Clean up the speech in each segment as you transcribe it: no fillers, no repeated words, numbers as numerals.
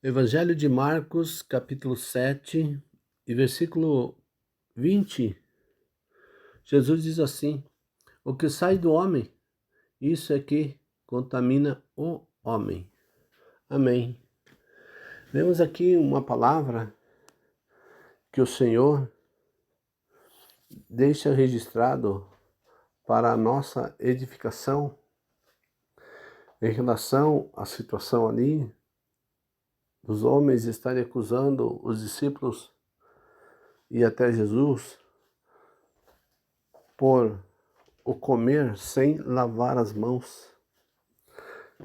Evangelho de Marcos, capítulo 7 e versículo 20, Jesus diz assim: o que sai do homem, isso é que contamina o homem. Amém. Vemos aqui uma palavra que o Senhor deixa registrado para a nossa edificação em relação à situação ali dos homens estarem acusando os discípulos e até Jesus por o comer sem lavar as mãos.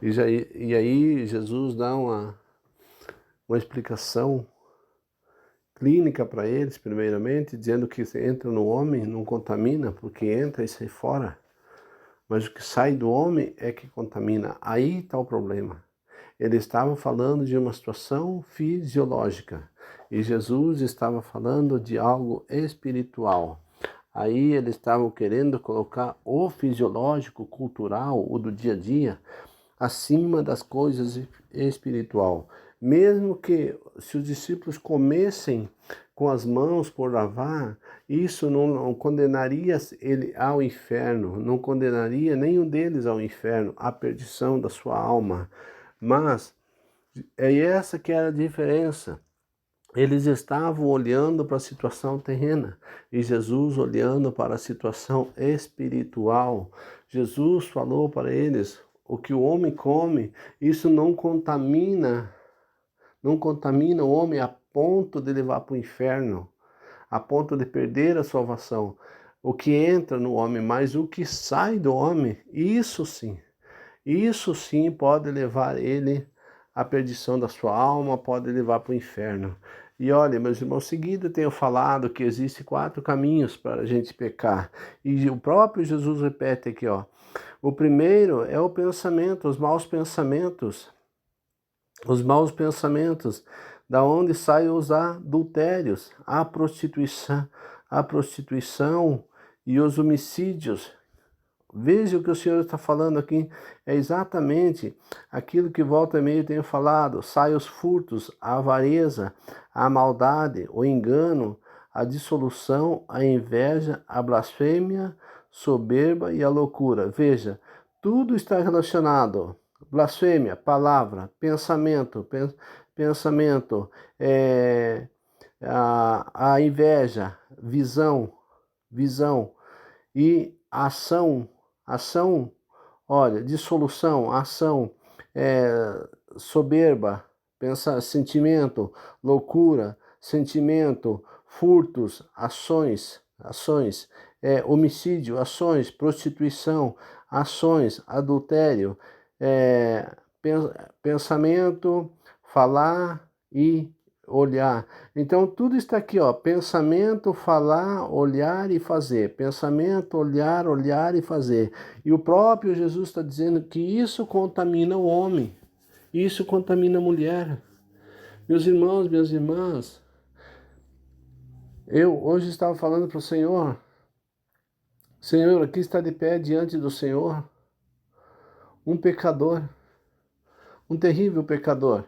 E aí Jesus dá uma explicação clínica para eles, primeiramente, dizendo que entra no homem não contamina, porque entra e sai fora. Mas o que sai do homem é que contamina. Aí está o problema. Eles estavam falando de uma situação fisiológica e Jesus estava falando de algo espiritual. Aí eles estavam querendo colocar o fisiológico, cultural, o do dia a dia, acima das coisas espiritual. Mesmo que se os discípulos comessem com as mãos por lavar, isso não condenaria ele ao inferno, não condenaria nenhum deles ao inferno, à perdição da sua alma. Mas é essa que era a diferença. Eles estavam olhando para a situação terrena e Jesus olhando para a situação espiritual. Jesus falou para eles: o que o homem come, isso não contamina o homem a ponto de levar para o inferno, a ponto de perder a salvação. O que entra no homem, mas o que sai do homem, isso sim pode levar ele à perdição da sua alma, pode levar para o inferno. E olha, meus irmãos, seguido eu tenho falado que existem 4 caminhos para a gente pecar. E o próprio Jesus repete aqui, ó. O primeiro é o pensamento, os maus pensamentos. Os maus pensamentos, da onde saem os adultérios, a prostituição e os homicídios. Veja o que o Senhor está falando aqui, é exatamente aquilo que volta e meia eu tenho falado. Sai os furtos, a avareza, a maldade, o engano, a dissolução, a inveja, a blasfêmia, soberba e a loucura. Veja, tudo está relacionado. Blasfêmia, palavra, pensamento, a inveja, visão e ação, olha, dissolução, ação, soberba, sentimento, loucura, sentimento, furtos, ações, homicídio, ações, prostituição, ações, adultério, pensamento, falar e olhar. Então tudo está aqui, ó, pensamento, falar, olhar e fazer. Pensamento, olhar e fazer. E o próprio Jesus está dizendo que isso contamina o homem, isso contamina a mulher. Meus irmãos, minhas irmãs, eu hoje estava falando para o Senhor, aqui está de pé diante do Senhor um pecador, um terrível pecador.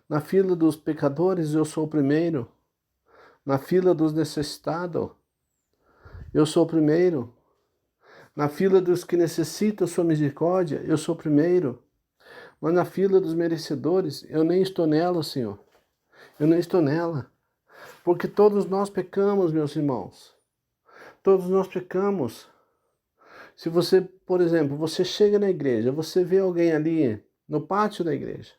Na fila dos pecadores eu sou o primeiro. Na fila dos necessitados eu sou o primeiro. Na fila dos que necessitam sua misericórdia eu sou o primeiro. Mas na fila dos merecedores eu nem estou nela, Senhor. Eu nem estou nela. Porque todos nós pecamos, meus irmãos. Todos nós pecamos. Se você, por exemplo, você chega na igreja, você vê alguém ali no pátio da igreja,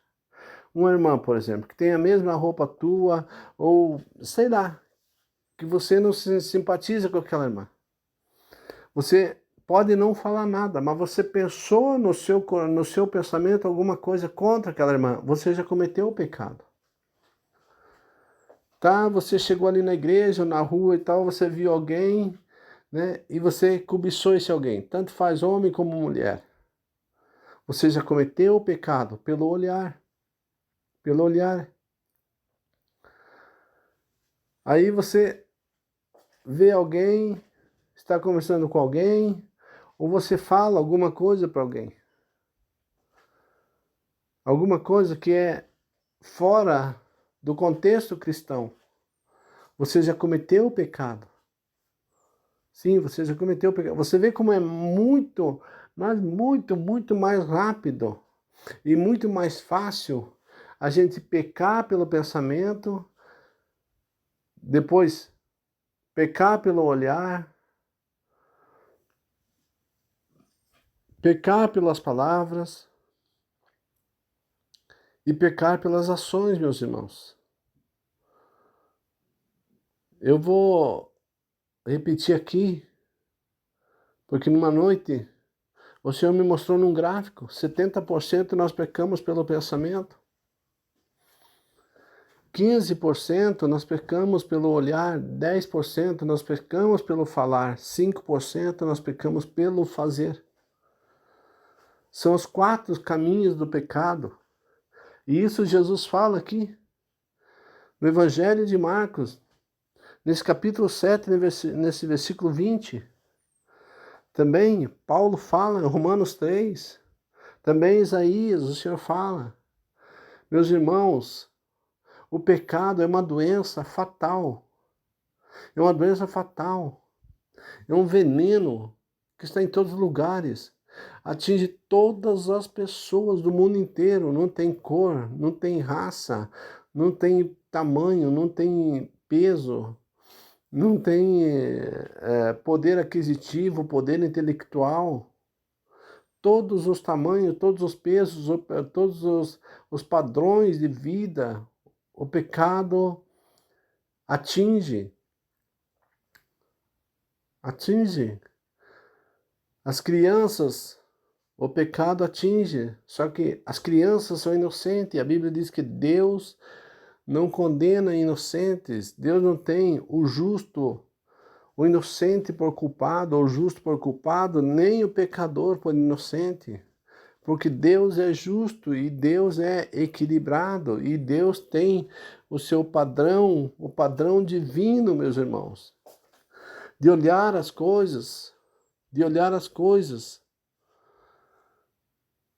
uma irmã, por exemplo, que tem a mesma roupa tua, ou sei lá, que você não se simpatiza com aquela irmã. Você pode não falar nada, mas você pensou no seu pensamento alguma coisa contra aquela irmã, você já cometeu o pecado. Tá? Você chegou ali na igreja, na rua e tal, você viu alguém, né? E você cobiçou esse alguém, tanto faz homem como mulher. Você já cometeu o pecado pelo olhar. Pelo olhar. Aí você vê alguém, está conversando com alguém, ou você fala alguma coisa para alguém. Alguma coisa que é fora do contexto cristão, você já cometeu o pecado. Sim, você já cometeu o pecado. Você vê como é muito, mas muito, muito mais rápido e muito mais fácil a gente pecar pelo pensamento, depois pecar pelo olhar, pecar pelas palavras e pecar pelas ações, meus irmãos. Eu vou repetir aqui, porque numa noite o Senhor me mostrou num gráfico, 70% nós pecamos pelo pensamento, 15% nós pecamos pelo olhar, 10% nós pecamos pelo falar, 5% nós pecamos pelo fazer. São os 4 caminhos do pecado. E isso Jesus fala aqui, no Evangelho de Marcos, nesse capítulo 7, nesse versículo 20. Também Paulo fala em Romanos 3. Também Isaías, o Senhor fala. Meus irmãos, o pecado é uma doença fatal. É uma doença fatal. É um veneno que está em todos os lugares. Atinge todas as pessoas do mundo inteiro. Não tem cor, não tem raça, não tem tamanho, não tem peso, não tem poder aquisitivo, poder intelectual. Todos os tamanhos, todos os pesos, todos os padrões de vida, o pecado atinge. As crianças, o pecado atinge. Só que as crianças são inocentes. A Bíblia diz que Deus não condena inocentes. Deus não tem o justo, o inocente por culpado, ou o justo por culpado, nem o pecador por inocente. Porque Deus é justo e Deus é equilibrado e Deus tem o seu padrão, o padrão divino, meus irmãos, de olhar as coisas,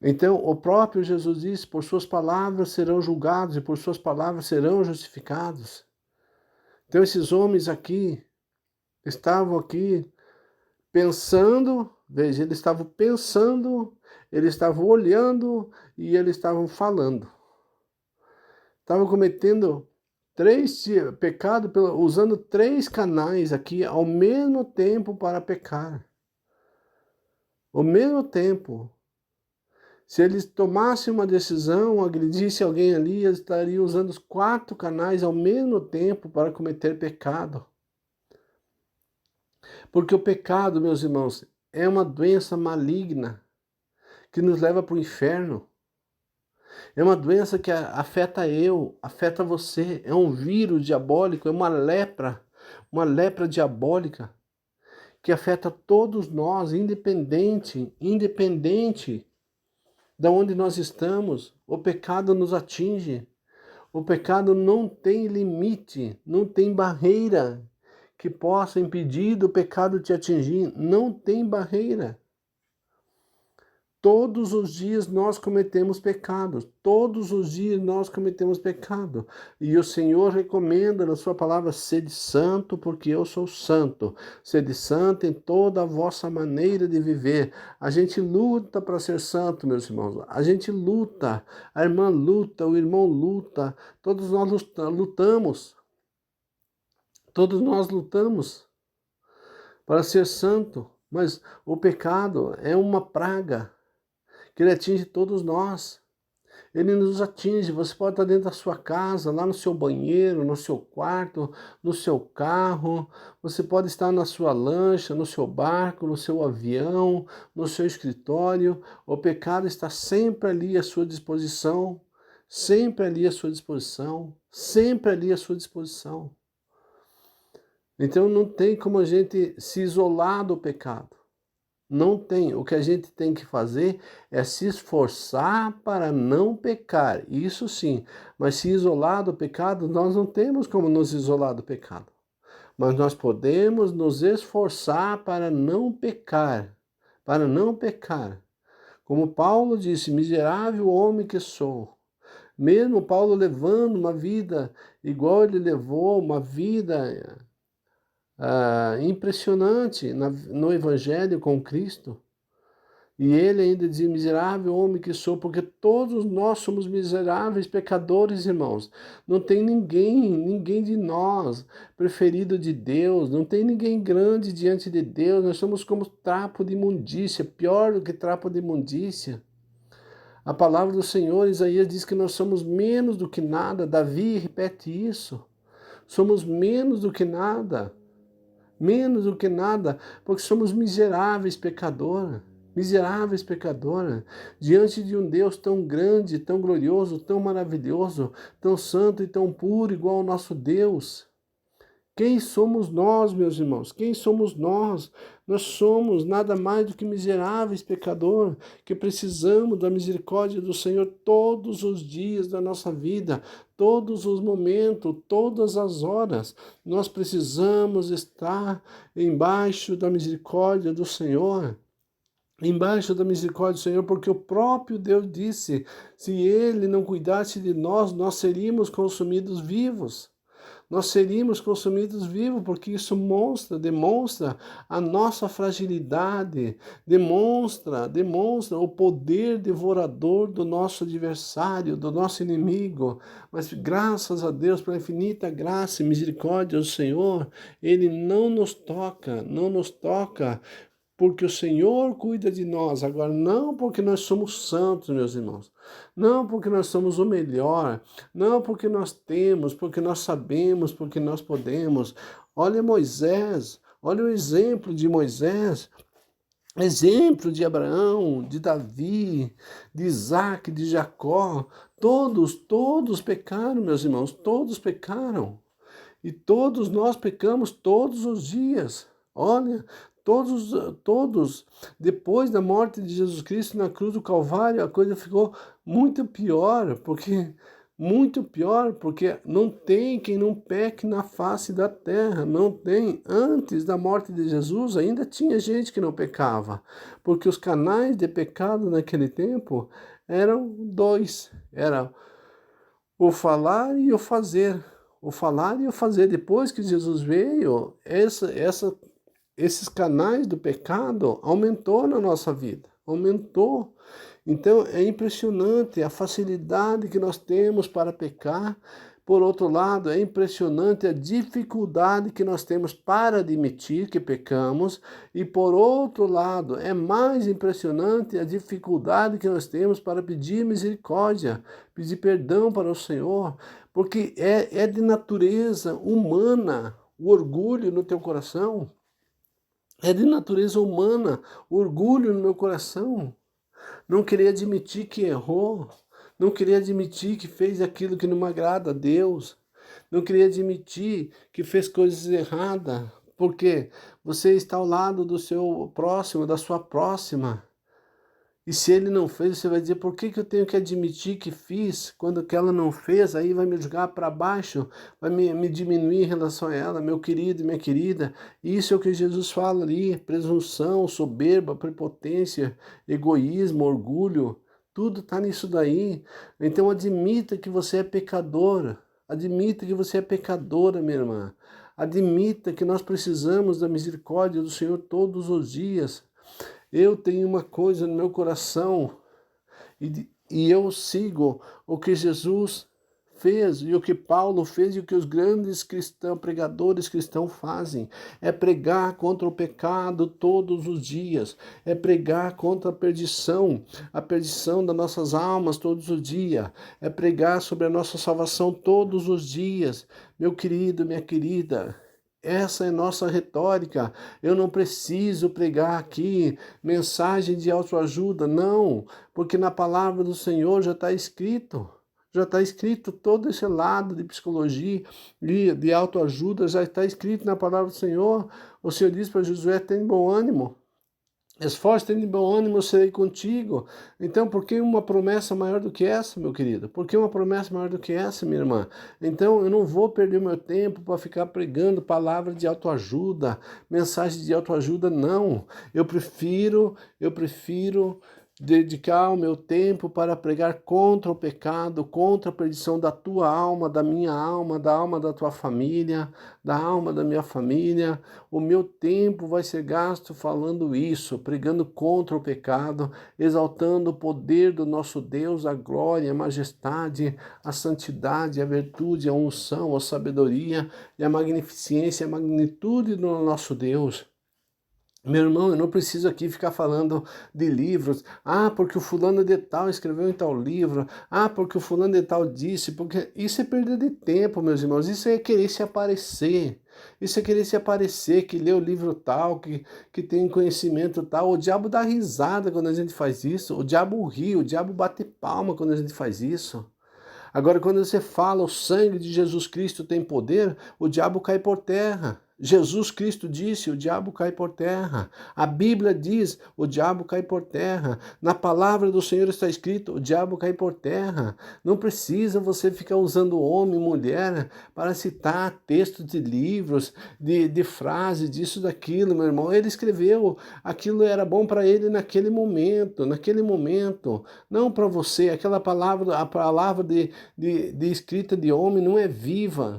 Então, o próprio Jesus disse, por suas palavras serão julgados e por suas palavras serão justificados. Então, esses homens aqui, estavam aqui pensando, veja, eles estavam olhando e eles estavam falando. Estavam cometendo 3 pecados, usando 3 canais aqui ao mesmo tempo para pecar. Ao mesmo tempo. Se eles tomassem uma decisão, agredissem alguém ali, eles estariam usando os 4 canais ao mesmo tempo para cometer pecado. Porque o pecado, meus irmãos, é uma doença maligna que nos leva para o inferno. É uma doença que afeta afeta você. É um vírus diabólico, é uma lepra diabólica que afeta todos nós, independente de onde nós estamos. O pecado nos atinge. O pecado não tem limite, não tem barreira que possa impedir do pecado te atingir. Não tem barreira. Todos os dias nós cometemos pecados. Todos os dias nós cometemos pecado. E o Senhor recomenda na sua palavra, sede santo, porque eu sou santo. Sede santo em toda a vossa maneira de viver. A gente luta para ser santo, meus irmãos. A gente luta. A irmã luta, o irmão luta. Todos nós lutamos. Todos nós lutamos para ser santo. Mas o pecado é uma praga que ele atinge todos nós. Ele nos atinge. Você pode estar dentro da sua casa, lá no seu banheiro, no seu quarto, no seu carro. Você pode estar na sua lancha, no seu barco, no seu avião, no seu escritório. O pecado está sempre ali à sua disposição. Sempre ali à sua disposição. Sempre ali à sua disposição. Então não tem como a gente se isolar do pecado. Não tem. O que a gente tem que fazer é se esforçar para não pecar. Isso sim. Mas se isolar do pecado, nós não temos como nos isolar do pecado. Mas nós podemos nos esforçar para não pecar. Para não pecar. Como Paulo disse, miserável homem que sou. Mesmo Paulo levando uma vida igual ele levou, uma vida impressionante no Evangelho com Cristo. E ele ainda diz, miserável homem que sou, porque todos nós somos miseráveis pecadores, irmãos. Não tem ninguém de nós preferido de Deus, não tem ninguém grande diante de Deus. Nós somos como trapo de imundícia, pior do que trapo de imundícia. A palavra do Senhor, Isaías diz que nós somos menos do que nada. Davi repete isso. Somos menos do que nada. Menos do que nada, porque somos miseráveis pecadores. Miseráveis pecadores, diante de um Deus tão grande, tão glorioso, tão maravilhoso, tão santo e tão puro, igual ao nosso Deus. Quem somos nós, meus irmãos? Quem somos nós? Nós somos nada mais do que miseráveis pecadores, que precisamos da misericórdia do Senhor todos os dias da nossa vida, todos os momentos, todas as horas. Nós precisamos estar embaixo da misericórdia do Senhor. Embaixo da misericórdia do Senhor, porque o próprio Deus disse, se Ele não cuidasse de nós, nós seríamos consumidos vivos. Nós seríamos consumidos vivos, porque isso demonstra a nossa fragilidade, demonstra o poder devorador do nosso adversário, do nosso inimigo. Mas graças a Deus, pela infinita graça e misericórdia do Senhor, Ele não nos toca, porque o Senhor cuida de nós. Agora, não porque nós somos santos, meus irmãos. Não porque nós somos o melhor. Não porque nós temos, porque nós sabemos, porque nós podemos. Olha Moisés, olha o exemplo de Moisés. Exemplo de Abraão, de Davi, de Isaac, de Jacó. Todos pecaram, meus irmãos. Todos pecaram. E todos nós pecamos todos os dias. Olha, todos, depois da morte de Jesus Cristo na cruz do Calvário, a coisa ficou muito pior, porque não tem quem não peque na face da terra, não tem. Antes da morte de Jesus ainda tinha gente que não pecava, porque os canais de pecado naquele tempo eram dois, era o falar e o fazer. O falar e o fazer. Depois que Jesus veio, esses canais do pecado aumentou na nossa vida, aumentou. Então é impressionante a facilidade que nós temos para pecar. Por outro lado, é impressionante a dificuldade que nós temos para admitir que pecamos. E por outro lado, é mais impressionante a dificuldade que nós temos para pedir misericórdia, pedir perdão para o Senhor, porque é de natureza humana o orgulho no teu coração. É de natureza humana o orgulho no meu coração. Não querer admitir que errou. Não querer admitir que fez aquilo que não agrada a Deus. Não querer admitir que fez coisas erradas. Porque você está ao lado do seu próximo, da sua próxima. E se ele não fez, você vai dizer, por que eu tenho que admitir que fiz, quando que ela não fez, aí vai me jogar para baixo, vai me diminuir em relação a ela, meu querido e minha querida. Isso é o que Jesus fala ali, presunção, soberba, prepotência, egoísmo, orgulho, tudo está nisso daí. Então admita que você é pecadora, admita que você é pecadora, minha irmã. Admita que nós precisamos da misericórdia do Senhor todos os dias. Eu tenho uma coisa no meu coração e eu sigo o que Jesus fez e o que Paulo fez e o que os grandes pregadores cristãos fazem. É pregar contra o pecado todos os dias. É pregar contra a perdição das nossas almas todos os dias. É pregar sobre a nossa salvação todos os dias. Meu querido, minha querida, essa é nossa retórica. Eu não preciso pregar aqui mensagem de autoajuda, não, porque na palavra do Senhor já está escrito. Já está escrito todo esse lado de psicologia, de autoajuda, já está escrito na palavra do Senhor. O Senhor diz para Josué, tem bom ânimo. Esforça-te de bom ânimo, eu serei contigo. Então, por que uma promessa maior do que essa, meu querido? Por que uma promessa maior do que essa, minha irmã? Então, eu não vou perder meu tempo para ficar pregando palavras de autoajuda, mensagens de autoajuda, não. Eu prefiro dedicar o meu tempo para pregar contra o pecado, contra a perdição da tua alma, da minha alma, da alma da tua família, da alma da minha família. O meu tempo vai ser gasto falando isso, pregando contra o pecado, exaltando o poder do nosso Deus, a glória, a majestade, a santidade, a virtude, a unção, a sabedoria e a magnificência, a magnitude do nosso Deus. Meu irmão, eu não preciso aqui ficar falando de livros. Ah, porque o fulano de tal escreveu em tal livro. Ah, porque o fulano de tal disse. Porque isso é perda de tempo, meus irmãos. Isso é querer se aparecer. Isso é querer se aparecer, que lê o livro tal, que tem conhecimento tal. O diabo dá risada quando a gente faz isso. O diabo ri, o diabo bate palma quando a gente faz isso. Agora, quando você fala o sangue de Jesus Cristo tem poder, o diabo cai por terra. Jesus Cristo disse, o diabo cai por terra. A Bíblia diz, o diabo cai por terra. Na palavra do Senhor está escrito, o diabo cai por terra. Não precisa você ficar usando homem e mulher para citar textos de livros, de frases, disso, daquilo, meu irmão. Ele escreveu, aquilo era bom para ele naquele momento, não para você. Aquela palavra, a palavra de escrita de homem não é viva,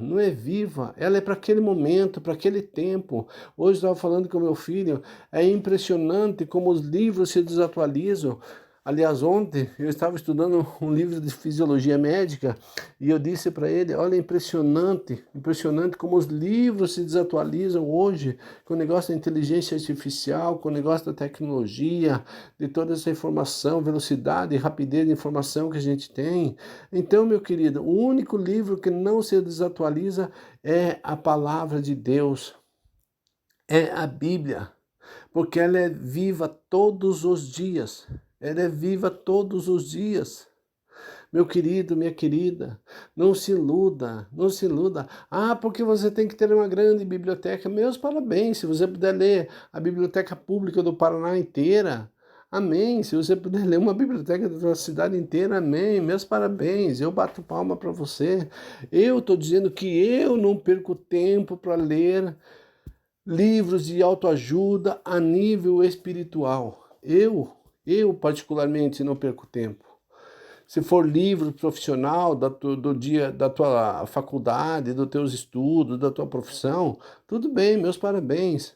ela é para aquele momento, para aquele tempo. Hoje eu estava falando com meu filho, é impressionante como os livros se desatualizam. Aliás, ontem eu estava estudando um livro de fisiologia médica e eu disse para ele, olha, impressionante como os livros se desatualizam hoje com o negócio da inteligência artificial, com o negócio da tecnologia, de toda essa informação, velocidade e rapidez de informação que a gente tem. Então, meu querido, o único livro que não se desatualiza é a palavra de Deus, é a Bíblia, porque ela é viva todos os dias. Ela é viva todos os dias. Meu querido, minha querida, não se iluda, não se iluda. Ah, porque você tem que ter uma grande biblioteca. Meus parabéns, se você puder ler a Biblioteca Pública do Paraná inteira, amém. Se você puder ler uma biblioteca da sua cidade inteira, amém. Meus parabéns, eu bato palma para você. Eu estou dizendo que eu não perco tempo para ler livros de autoajuda a nível espiritual. Eu particularmente não perco tempo. Se for livro profissional do dia da tua faculdade, dos teus estudos, da tua profissão, tudo bem, meus parabéns.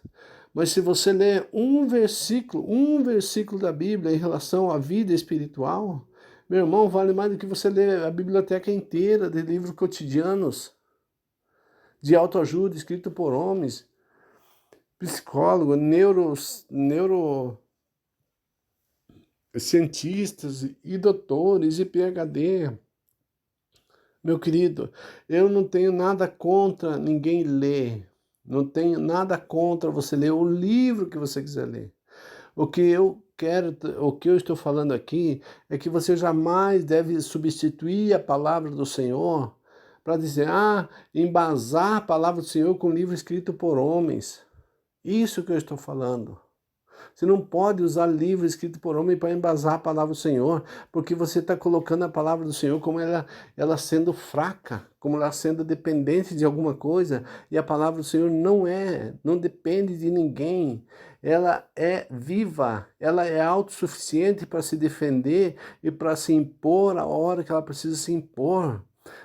Mas se você ler um versículo da Bíblia em relação à vida espiritual, meu irmão, vale mais do que você ler a biblioteca inteira de livros cotidianos, de autoajuda, escrito por homens, psicólogos, cientistas e doutores e PhD. Meu querido, eu não tenho nada contra ninguém ler. Não tenho nada contra você ler o livro que você quiser ler. O que eu estou falando aqui é que você jamais deve substituir a palavra do Senhor para dizer, embasar a palavra do Senhor com um livro escrito por homens. Isso que eu estou falando. Você não pode usar livro escrito por homem para embasar a palavra do Senhor, porque você está colocando a palavra do Senhor como ela sendo fraca, como ela sendo dependente de alguma coisa, e a palavra do Senhor não depende de ninguém. Ela é viva, ela é autossuficiente para se defender e para se impor a hora que ela precisa se impor.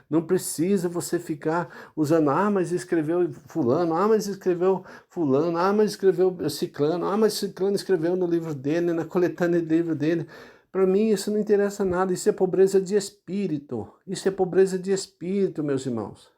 Não precisa você ficar usando, mas escreveu fulano, mas escreveu fulano, mas escreveu ciclano, mas ciclano escreveu no livro dele, na coletânea de livro dele. Para mim isso não interessa nada, isso é pobreza de espírito. Isso é pobreza de espírito, meus irmãos.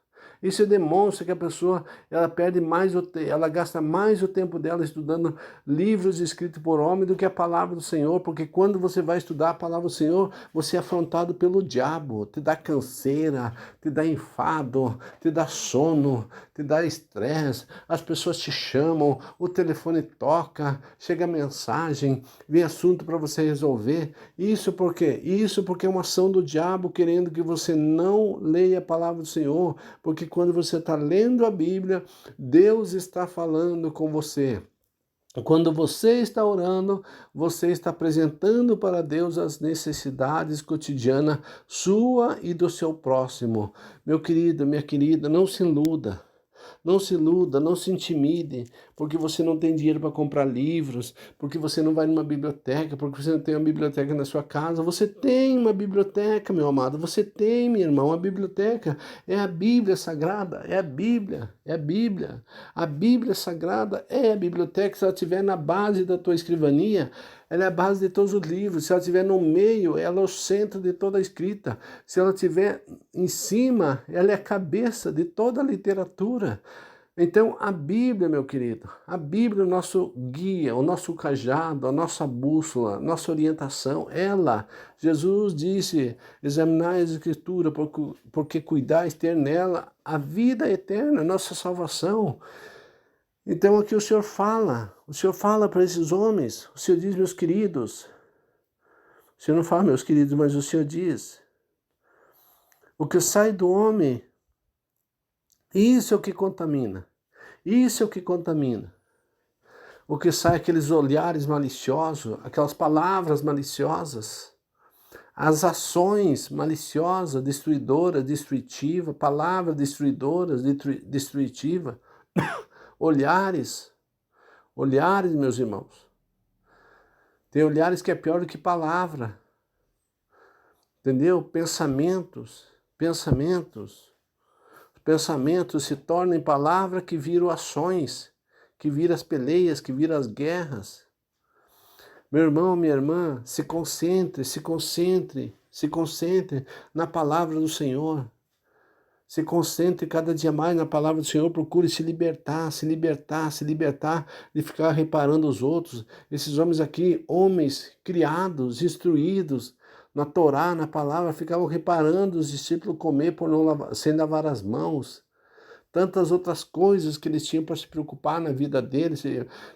Isso demonstra que a pessoa ela gasta mais o tempo dela estudando livros escritos por homem do que a palavra do Senhor, porque quando você vai estudar a palavra do Senhor, você é afrontado pelo diabo, te dá canseira, te dá enfado, te dá sono, te dá estresse, as pessoas te chamam, o telefone toca, chega mensagem, vem assunto para você resolver. Isso por quê? Isso porque é uma ação do diabo querendo que você não leia a palavra do Senhor, porque quando você está lendo a Bíblia, Deus está falando com você. Quando você está orando, você está apresentando para Deus as necessidades cotidianas sua e do seu próximo. Meu querido, minha querida, não se iluda. Não se iluda, não se intimide, porque você não tem dinheiro para comprar livros, porque você não vai numa biblioteca, porque você não tem uma biblioteca na sua casa. Você tem uma biblioteca, meu amado, você tem, minha irmã, uma biblioteca. É a Bíblia Sagrada, é a Bíblia, é a Bíblia. A Bíblia Sagrada é a biblioteca. Se ela estiver na base da tua escrivania, ela é a base de todos os livros. Se ela estiver no meio, ela é o centro de toda a escrita. Se ela estiver em cima, ela é a cabeça de toda a literatura. Então, a Bíblia, meu querido, a Bíblia é o nosso guia, o nosso cajado, a nossa bússola, nossa orientação. Ela, Jesus disse, examinai as Escrituras, porque cuidais ter nela a vida eterna, a nossa salvação. Então, aqui o Senhor fala para esses homens, o Senhor diz, meus queridos, o Senhor não fala, meus queridos, mas o Senhor diz, o que sai do homem, isso é o que contamina. Isso é o que contamina. O que sai aqueles olhares maliciosos, aquelas palavras maliciosas, as ações maliciosas, destruidoras, destrutivas, palavras destruidoras, destrutivas, olhares, meus irmãos. Tem olhares que é pior do que palavra. Entendeu? Pensamentos se tornam palavras que viram ações, que viram as peleias, que viram as guerras. Meu irmão, minha irmã, se concentre na palavra do Senhor. Se concentre cada dia mais na palavra do Senhor, procure se libertar de ficar reparando os outros. Esses homens aqui, homens criados, instruídos na Torá, na palavra, ficavam reparando os discípulos comer por não lavar, sem lavar as mãos. Tantas outras coisas que eles tinham para se preocupar na vida deles,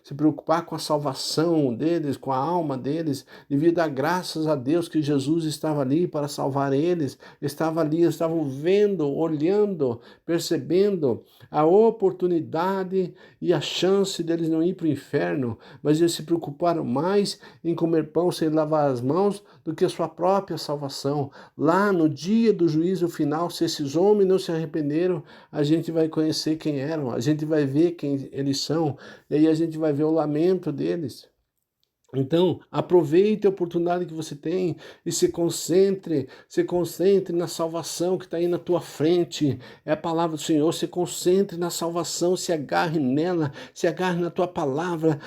se preocupar com a salvação deles, com a alma deles, devido a graças a Deus que Jesus estava ali para salvar eles, estava ali, estavam vendo, olhando, percebendo a oportunidade e a chance deles não ir para o inferno, mas eles se preocuparam mais em comer pão sem lavar as mãos do que a sua própria salvação. Lá no dia do juízo final, se esses homens não se arrependeram, a gente vai conhecer quem eram, a gente vai ver quem eles são, e aí a gente vai ver o lamento deles. Então, aproveite a oportunidade que você tem e se concentre na salvação que está aí na tua frente. É a palavra do Senhor, se concentre na salvação, se agarre nela, se agarre na tua palavra,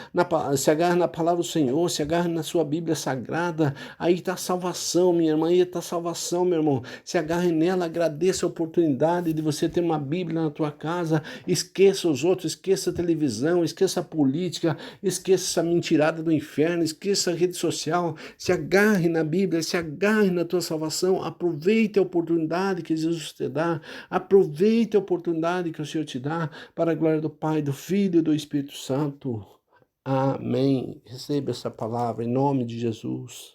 se agarre na palavra do Senhor, se agarre na sua Bíblia Sagrada. Aí está a salvação, minha irmã, aí está a salvação, meu irmão. Se agarre nela, agradeça a oportunidade de você ter uma Bíblia na tua casa, esqueça os outros, esqueça a televisão, esqueça a política, esqueça essa mentirada do inferno, esqueça a rede social, se agarre na Bíblia, se agarre na tua salvação, aproveite a oportunidade que Jesus te dá, aproveite a oportunidade que o Senhor te dá, para a glória do Pai, do Filho e do Espírito Santo. Amém. Receba essa palavra em nome de Jesus.